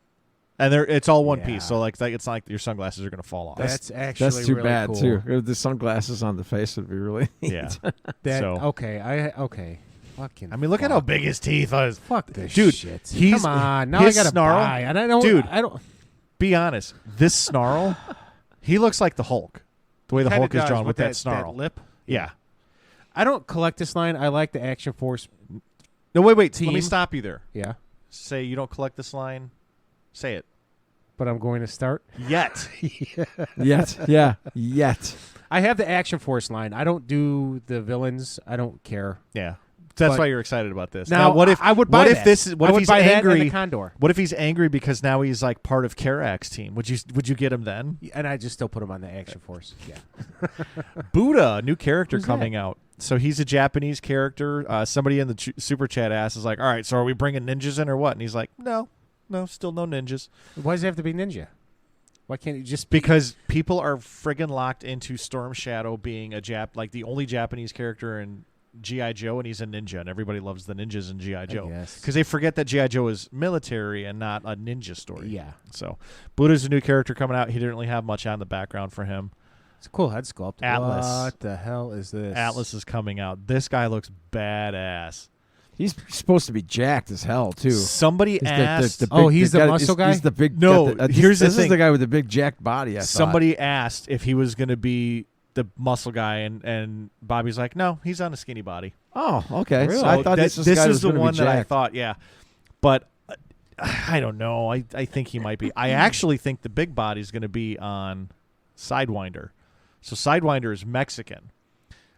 And it's all one Yeah. piece. So like it's not like your sunglasses are going to fall off. That's actually That's too really bad cool. too. The sunglasses on the face would be really neat. Yeah. Okay. Fucking. I mean, look at how big his teeth are. Fuck this Dude, shit. he's- Come on, now I his gotta snarl- buy, and I don't. Dude. I don't. Be honest. This snarl, he looks like the Hulk. The way the Kinda Hulk is does drawn with that that snarl. lip. Yeah. I don't collect this line. I like the Action Force. No, wait. Let Team. me stop you there. Yeah, Say you don't collect this line. Say it. but I'm going to start. Yet. Yet. I have the Action Force line. I don't do the villains. I don't care. Yeah. That's But- why you're excited about this. Now, what if I would buy what if that. this is what I if would he's buy that and angry? the Condor, What if he's angry because now he's like part of Karak's team? Would you get him then? and I just still put him on the Action Force. Yeah. Buddha, new character Who's coming out. So he's a Japanese character. Somebody in the super chat asked, is like, all right, so are we bringing ninjas in or what? And he's like, no, still no ninjas. Why does it have to be ninja? Why can't it just Because people are friggin' locked into Storm Shadow being like the only Japanese character in G.I. Joe, and he's a ninja, and everybody loves the ninjas in G.I. Joe. guess. Because they forget that G.I. Joe is military and not a ninja story. Yeah. So Buddha's a new character coming out. He didn't really have much on the background for him. It's a cool head sculpt. Atlas. What the hell is this? Atlas is coming out. This guy looks badass. He's supposed to be jacked as hell too. Somebody He's asked. He's the muscle guy? He's the big. No, here's the this thing. is the guy with the big jacked body. I thought. Somebody asked if he was going to be the muscle guy, and Bobby's like, no, he's on a skinny body. Oh, okay. Really? So I thought this is guy the was gonna be one that I jacked. thought, yeah. But I don't know. I think he might be. I actually think the big body is going to be on Sidewinder. So Sidewinder is Mexican.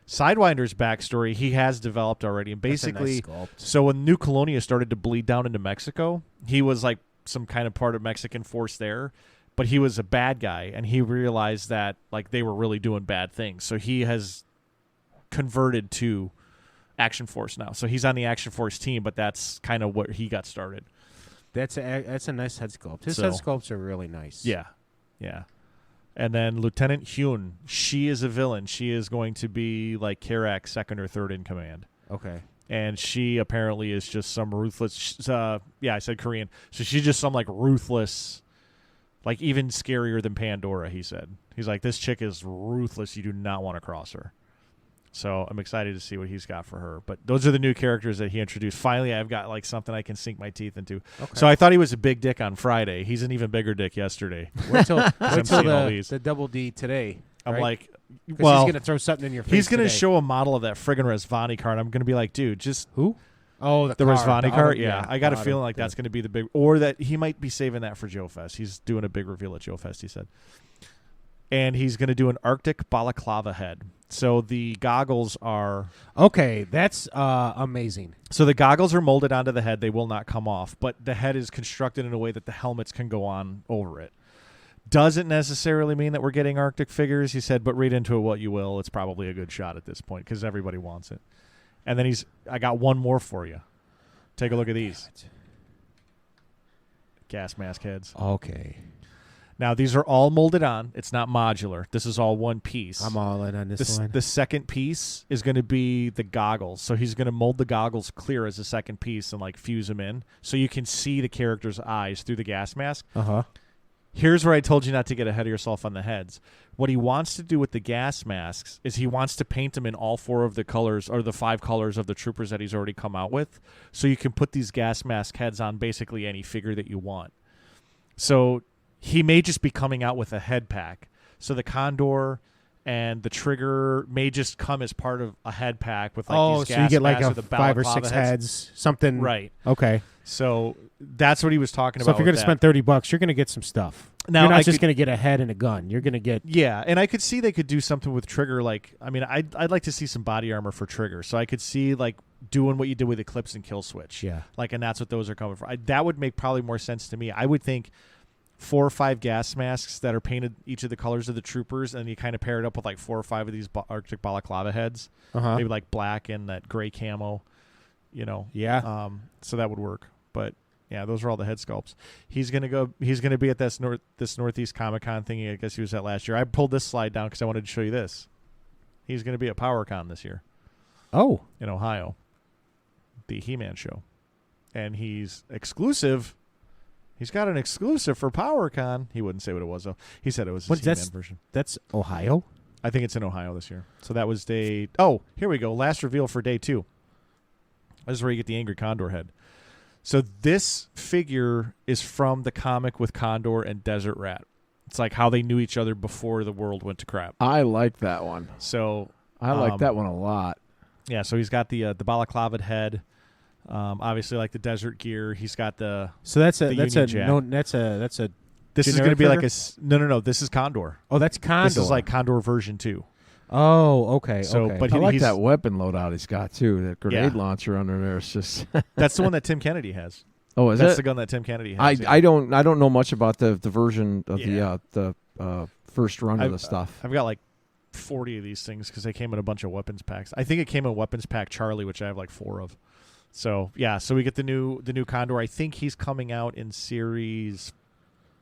Sidewinder's backstory he has developed already, and That's a nice basically, sculpt. so when New Colonia started to bleed down into Mexico, he was like some kind of part of Mexican force there, but he was a bad guy, and he realized that like they were really doing bad things. So he has converted to Action Force now. So he's on the Action Force team, but that's kind of where he got started. That's a nice head sculpt. His So- head sculpts are really nice. Yeah. And then Lieutenant Hyun, she is a villain. She is going to be like Karak's second or third in command. Okay. And she apparently is just some ruthless. I said Korean. So she's just some like ruthless, like even scarier than Pandora. He said. He's like, this chick is ruthless. You do not want to cross her. So I'm excited to see what he's got for her. But those are the new characters that he introduced. Finally, I've got like something I can sink my teeth into. Okay. So I thought he was a big dick on Friday. He's an even bigger dick yesterday. Wait till seeing all these. the double D today. I'm right? like, 'Cause well, he's gonna throw something in your face. he's going to today. show a model of that friggin' Resvani card. I'm going to be like, dude, just who? Oh, the car, Resvani the card. auto- Yeah, I got a auto- feeling like that's going to be the big, or that he might be saving that for Joe Fest. He's doing a big reveal at Joe Fest, he said. And he's going to do an Arctic balaclava head. So the goggles are Okay, that's amazing. So the goggles are molded onto the head. They will not come off, but the head is constructed in a way that the helmets can go on over it. Doesn't necessarily mean that we're getting Arctic figures, he said, but read into it what you will. It's probably a good shot at this point because everybody wants it. And then I got one more for you. Take a look at these. Gas mask heads. Okay, Now, these are all molded on. It's not modular. This is all one piece. I'm all in on this one. The second piece is going to be the goggles. So he's going to mold the goggles clear as a second piece and like fuse them in so you can see the character's eyes through the gas mask. Here's where I told you not to get ahead of yourself on the heads. What he wants to do with the gas masks is he wants to paint them in all 4 of the colors or the 5 colors of the troopers that he's already come out with. So you can put these gas mask heads on basically any figure that you want. So he may just be coming out with a head pack. So the Condor and the Trigger may just come as part of a head pack with like these gas so you get like masks a or the 5 or balaclava 6 heads. heads, something. Right. Okay. So that's what he was talking So about. if you're with going to that. spend $30, you're going to get some stuff. Now, you're not I just could- going to get a head and a gun. You're going to get. Yeah, and I could see they could do something with Trigger. Like, I mean, I'd like to see some body armor for Trigger. So I could see like doing what you did with Eclipse and Kill Switch. Yeah. Like, and that's what those are coming for. That would make probably more sense to me. I would think 4 or 5 gas masks that are painted each of the colors of the troopers, and you kind of pair it up with like 4 or 5 of these Arctic balaclava heads. Maybe like black and that gray camo. Yeah. So that would work. But yeah, those are all the head sculpts. He's gonna be at this Northeast Comic-Con thing. I guess he was at last year. I pulled this slide down because I wanted to show you this. He's gonna be at PowerCon this year. Oh. In Ohio, the He-Man show, and he's exclusive. He's got an exclusive for PowerCon. He wouldn't say what it was though. He said it was his He-Man version. That's Ohio? I think it's in Ohio this year. So that was day. Oh, here we go. Last reveal for day 2. This is where you get the Angry Condor head. So this figure is from the comic with Condor and Desert Rat. It's like how they knew each other before the world went to crap. I like that one. So I like that one a lot. Yeah, so he's got the balaclava head. Obviously, like the desert gear. He's got the. So that's a the that's Union a Jack. no that's a. This is going to generic be like figure? no. This is Condor. Oh, that's Condor. This is like Condor version 2. Oh, okay. So, okay. but I like he's- that weapon loadout he's got too. That grenade Yeah. launcher under there. It's just. That's the one that Tim Kennedy has. Oh, is That's it? the gun that Tim Kennedy has. I don't know much about the version of Yeah. the first run of the stuff. I've got like 40 of these things because they came in a bunch of weapons packs. I think it came in weapons pack Charlie, which I have like 4 of. So yeah, so we get the new Condor. I think he's coming out in Series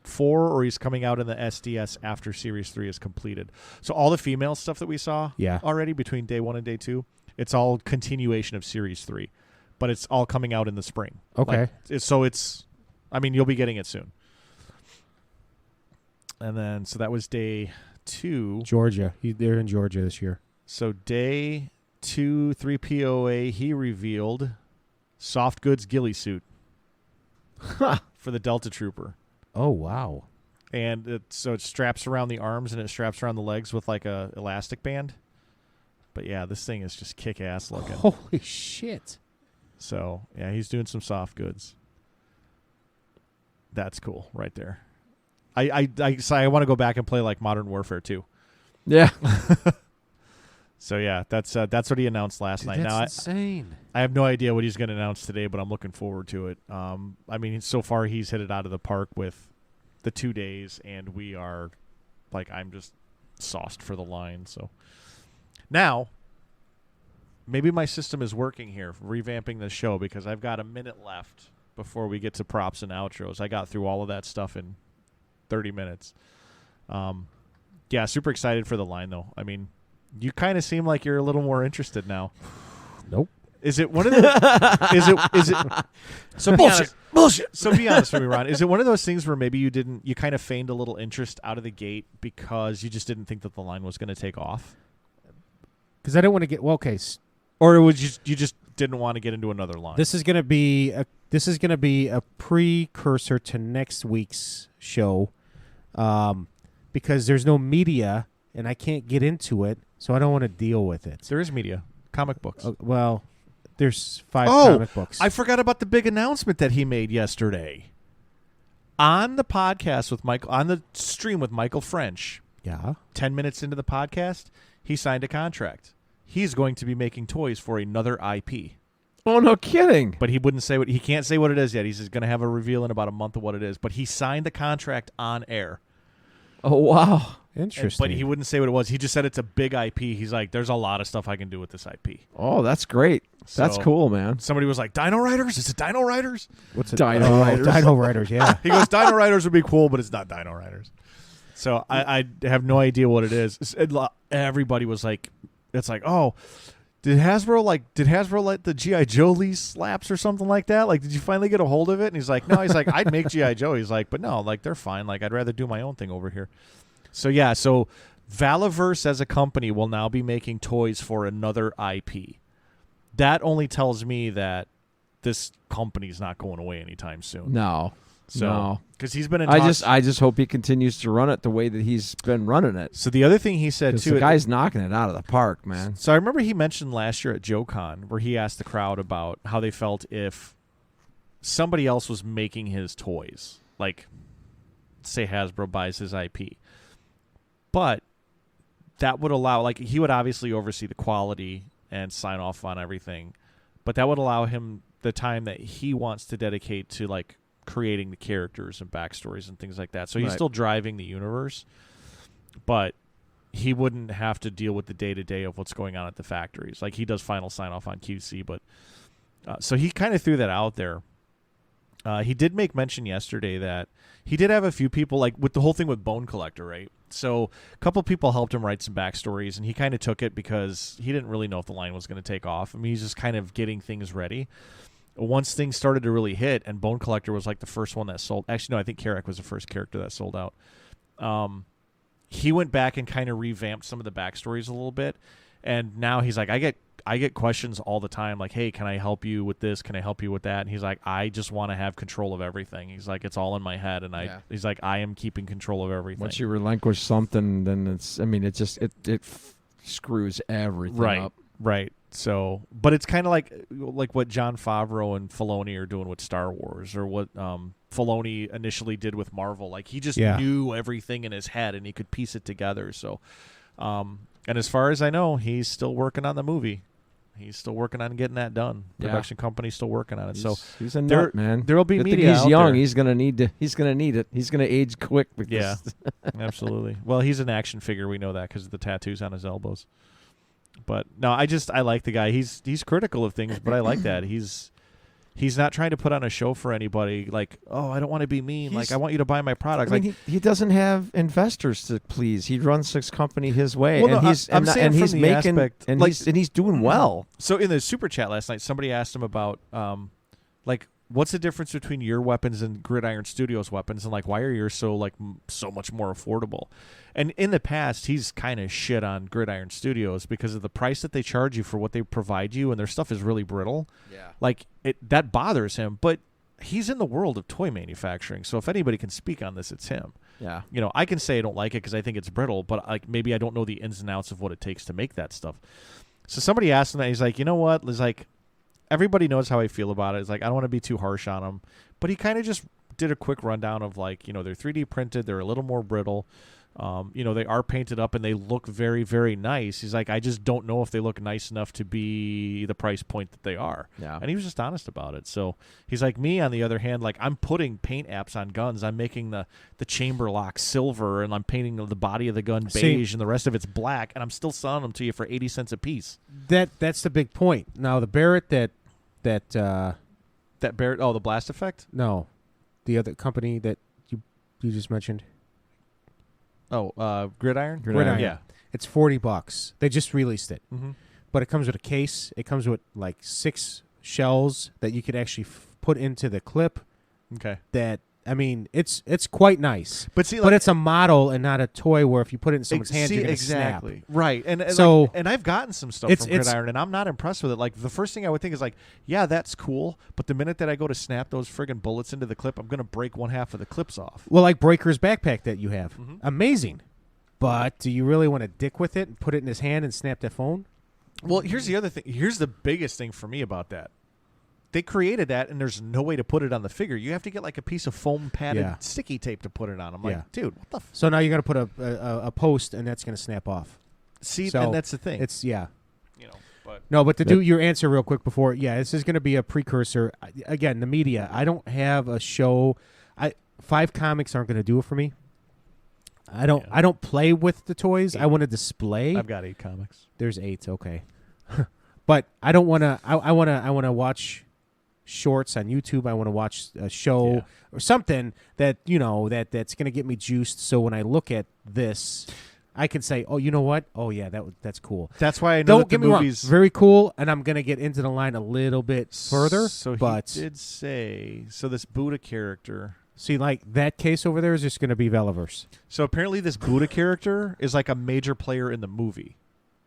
4, or he's coming out in the SDS after Series 3 is completed. So all the female stuff that we saw already between day 1 and day 2, it's all continuation of Series 3, but it's all coming out in the spring. Okay. I mean, you'll be getting it soon. And then, so that was day 2. Georgia. They're in Georgia this year. So day 2, 3POA, he revealed soft goods ghillie suit for the Delta Trooper. Oh, wow. And it straps around the arms and it straps around the legs with like a elastic band. But yeah, this thing is just kick-ass looking. Holy shit. So yeah, he's doing some soft goods. That's cool right there. I want to go back and play like Modern Warfare 2. Yeah. So yeah, that's what he announced last night. Now insane. I have no idea what he's going to announce today, but I'm looking forward to it. I mean, so far he's hit it out of the park with the 2 days, and we are like, I'm just sauced for the line. So now maybe my system is working here, revamping the show, because I've got a minute left before we get to props and outros. I got through all of that stuff in 30 minutes. Yeah, super excited for the line though. I mean, you kind of seem like you're a little more interested now. Nope. Is it one of the? is it? So bullshit. So be honest with me, Ron. Is it one of those things where maybe you kind of feigned a little interest out of the gate because you just didn't think that the line was going to take off? because I don't want to get Or was you just didn't want to get into another line? This is going to be a precursor to next week's show, because there's no media and I can't get into it, so I don't want to deal with it. There is media, comic books. Well, there's 5 comic books. I forgot about the big announcement that he made yesterday on the podcast with Michael, on the stream with Michael French. Yeah. 10 minutes into the podcast, he signed a contract. He's going to be making toys for another IP. Oh, no kidding. But he wouldn't say he can't say what it is yet. He's going to have a reveal in about a month of what it is. But he signed the contract on air. Oh, wow. Interesting. But he wouldn't say what it was. He just said it's a big IP. He's like, there's a lot of stuff I can do with this IP. Oh, that's great. That's So, cool, man. Somebody was like, Dino Riders? Is it Dino Riders? What's it? Dino Riders. Dino Riders, yeah. He goes, Dino Riders would be cool, but it's not Dino Riders. So I have no idea what it is. Everybody was like, it's like, oh, did Hasbro let the G.I. Joe lease slaps or something like that? Like, did you finally get a hold of it? And he's like, no. He's like, I'd make G.I. Joe. He's like, but no, like, they're fine. Like, I'd rather do my own thing over here. So, yeah, so Valaverse as a company will now be making toys for another IP. That only tells me that this company's not going away anytime soon. No. So, no. because he's been in talks. I just hope he continues to run it the way that he's been running it. So the other thing he said, 'Cause too. the guy's knocking it out of the park, man. So I remember he mentioned last year at JoeCon where he asked the crowd about how they felt if somebody else was making his toys. Like, say Hasbro buys his IP. But that would allow, like, he would obviously oversee the quality and sign off on everything. But that would allow him the time that he wants to dedicate to, like, creating the characters and backstories and things like that. So he's Right. still driving the universe, but he wouldn't have to deal with the day-to-day of what's going on at the factories. Like, he does final sign-off on QC, but so he kind of threw that out there. He did make mention yesterday that he did have a few people, like with the whole thing with Bone Collector, right? So a couple people helped him write some backstories, and he kind of took it because he didn't really know if the line was going to take off. I mean, he's just kind of getting things ready. Once things started to really hit, and Bone Collector was like the first one that sold. Actually, no, I think Carrack was the first character that sold out. He went back and kind of revamped some of the backstories a little bit, and now he's like, I get questions all the time, like, hey, can I help you with this? Can I help you with that? And he's like, I just want to have control of everything. He's like, it's all in my head, and he's like, I am keeping control of everything. Once you relinquish something, then it screws everything up. Right. So, but it's kind of like what Jon Favreau and Filoni are doing with Star Wars, or what Filoni initially did with Marvel. Like, he just knew everything in his head, and he could piece it together. So, and as far as I know, he's still working on the movie. He's still working on getting that done. Production company's still working on it. He's a nut, man. There will be Good media thing he's out young. there. He's gonna need it. He's gonna age quick. Yeah, absolutely. Well, he's an action figure. We know that because of the tattoos on his elbows. But no, I like the guy. He's critical of things, but I like that. He's not trying to put on a show for anybody. Like, oh, I don't want to be mean. Like, I want you to buy my product. I mean, he doesn't have investors to please. He runs his company his way, Well, no, and he's I'm saying and from he's the making aspect, and like- he's doing well. So in the super chat last night, somebody asked him about like, what's the difference between your weapons and Gridiron Studios weapons, and like, why are yours so so much more affordable? And in the past, he's kind of shit on Gridiron Studios because of the price that they charge you for what they provide you, and their stuff is really brittle. Yeah, like that bothers him. But he's in the world of toy manufacturing, so if anybody can speak on this, it's him. Yeah, you know, I can say I don't like it because I think it's brittle, but like maybe I don't know the ins and outs of what it takes to make that stuff. So somebody asked him that. He's like, you know what? He's like, everybody knows how I feel about it. It's like, I don't want to be too harsh on them. But he kind of just did a quick rundown of, like, you know, they're 3D printed. They're a little more brittle. You know, they are painted up and they look very, very nice. He's like, I just don't know if they look nice enough to be the price point that they are. Yeah. And he was just honest about it. So he's like, me, on the other hand, like, I'm putting paint apps on guns. I'm making the chamber lock silver, and I'm painting the body of the gun beige, and the rest of it's black, and I'm still selling them to you for 80 cents a piece. That's the big point. Now, the Barrett that Barrett, the Blast Effect? No, the other company that you just mentioned. Oh, Gridiron? Gridiron. Yeah. It's $40. They just released it. Mm-hmm. But it comes with a case. It comes with like 6 shells that you could actually put into the clip. Okay. That I mean, it's quite nice. But see, but it's a model and not a toy where if you put it in someone's hand, you're going to exactly snap. right. And So- and I've gotten some stuff It's- from Gridiron, and I'm not impressed with it. Like the first thing I would think is like, yeah, that's cool. But the minute that I go to snap those friggin' bullets into the clip, I'm going to break one half of the clips off. Well, like Breaker's backpack that you have. Mm-hmm. Amazing. But do you really want to dick with it and put it in his hand and snap that phone? Well, here's the other thing. Here's the biggest thing for me about that. They created that, and there's no way to put it on the figure. You have to get like a piece of foam padded Yeah. sticky tape to put it on. I'm Yeah. like, dude, what the f-? So now you're going to put a post, and that's going to snap off. See, So and that's the thing. It's, yeah. you know, but No, but to do your answer real quick before, this is going to be a precursor. Again, the media. I don't have a show. 5 comics aren't going to do it for me. I don't play with the toys. I want to display. I've got 8 comics. There's 8, okay. But I don't want to. I want to watch shorts on YouTube. I want to watch a show or something that that's going to get me juiced. So when I look at this, I can say, "Oh, you know what? Oh yeah, that's cool." That's why I know Don't that get the me movies. wrong. Very cool, and I'm going to get into the line a little bit further. So but he did say this Buddha character. see, like that case over there is just going to be Valaverse. So apparently, this Buddha character is like a major player in the movie.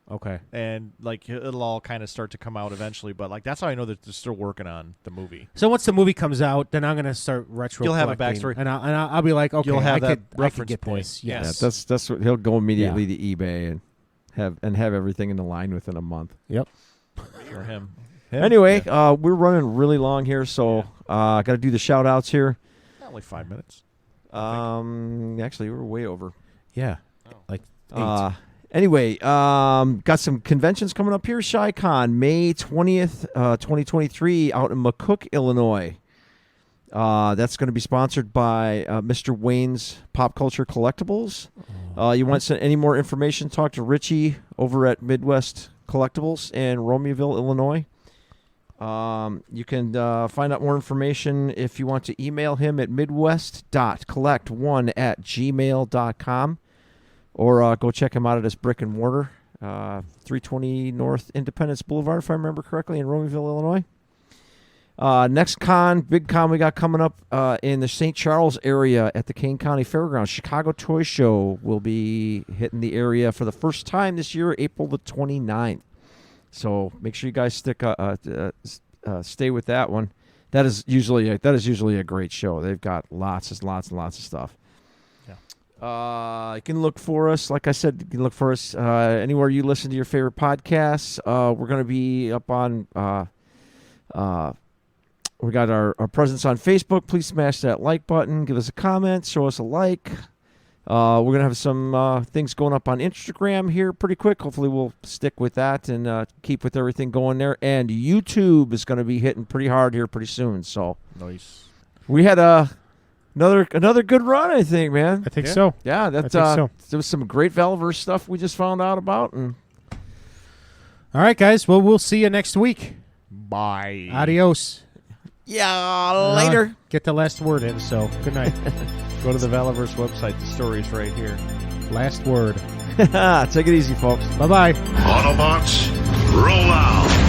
Okay. And like it'll all kind of start to come out eventually, but like that's how I know that they're still working on the movie. So once the movie comes out, then I'm going to start retro. You'll have a collecting, backstory. and I'll be like, okay, You'll have I that could reference get point. this. Yeah, Yes. That's what he'll go immediately to eBay and have everything in the line within a month. Yep. For him. Anyway, we're running really long here, so got to do the shout outs here. Only 5 minutes. Actually, we're way over. Yeah. Like 8. Anyway, got some conventions coming up here. ShyCon, May 20th, 2023, out in McCook, Illinois. That's going to be sponsored by Mr. Wayne's Pop Culture Collectibles. You want any more information, talk to Richie over at Midwest Collectibles in Romeoville, Illinois. You can find out more information if you want to email him at midwest.collect1@gmail.com. Or go check him out at his brick and mortar, 320 North Independence Boulevard, if I remember correctly, in Romeoville, Illinois. Next big con we got coming up in the St. Charles area at the Kane County Fairgrounds. Chicago Toy Show will be hitting the area for the first time this year, April the 29th. So make sure you guys stay with that one. That is usually a great show. They've got lots and lots of stuff. You can look for us. Like I said, you can look for us anywhere you listen to your favorite podcasts. We're going to be up on. We got our presence on Facebook. Please smash that like button. Give us a comment. Show us a like. We're going to have some things going up on Instagram here pretty quick. Hopefully, we'll stick with that and keep with everything going there. And YouTube is going to be hitting pretty hard here pretty soon. So Nice. we had Another good run, I think, man. I think so. Yeah, that's I think so. There was some great Valaverse stuff we just found out about, and All right, guys. Well, we'll see you next week. Bye. Adios. later. Get the last word in. So good night. Go to the Valaverse website. The story's right here. Last word. Take it easy, folks. Bye bye. Autobots, roll out.